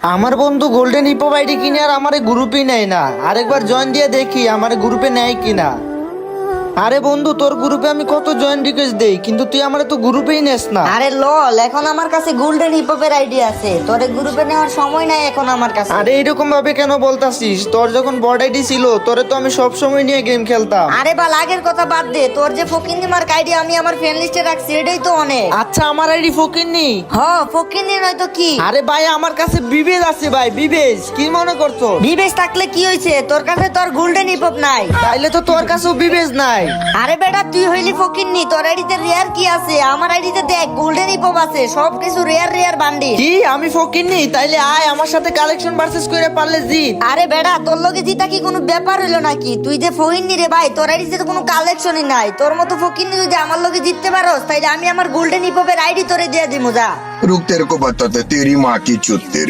আমার বন্ধু golden hippo ID কিনে আর আমার গ্রুপই নেয় না। আরেকবার জয়েন দিয়ে দেখি আমার গ্রুপে নেয় কিনা। আরে বন্ধু, তোর গ্রুপে আমি কত জয়েন রিকোয়েস্ট দেই, কিন্তু তুই আমার তো গ্রুপেই নেস না। আরে লল, এখন আমার কাছে গোল্ডেন হিপহপের আইডি আছে, তোরে গ্রুপে নেওয়ার সময় নাই এখন আমার কাছে। আরে এইরকম ভাবে কেন বলতাছিস? তোর যখন বড় আইডি ছিল তোরে তো আমি সব সময় নিয়ে গেম খেলতাম। আরে বাল, আগের কথা বাদ দে, তোর যে ফকিন্নি মার্ক আইডি আমি আমার ফ্রেন্ড লিস্টে রাখছি এটাই তো অনেক। আচ্ছা, আমার আইডি ফকিরনি? হ, ফকিন্নি নয় তো কি? আরে ভাই, আমার কাছে বিবেজ আছে ভাই, বিবেজ। কি মনে করছো? বিবেশ থাকলে কি হয়েছে, তোর কাছে তোর গোল্ডেন হিপহপ নাই। তাইলে তো তোর কাছেও বিবেজ নাই। আরে বেটা, তুই হইলি ফকিন্নি, তোর আইডিতে রেয়ার কি আছে? আমার আইডিতে দেখ গোল্ডেন হিপহপ আছে, সবকিছু রেয়ার রেয়ার বান্ডি। কি আমি ফকিরনি? তাইলে আয় আমার সাথে কালেকশন ভার্সেস করে পারলে জিত। আরে বেটা, তোর লগে জিতা কি কোনো ব্যাপার হইলো নাকি? তুই যে ফকিন্নি রে ভাই, তোর আইডিতে তো কোনো কালেকশনই নাই। তোর মতো ফকিন্নি যদি আমার লগে জিততে পারোস তাইলে আমি আমার গোল্ডেন হিপহপের আইডি তোরে দিয়ে দিমু, যা। रुक तेरे को बताते तेरी माँ की चुत तेरी।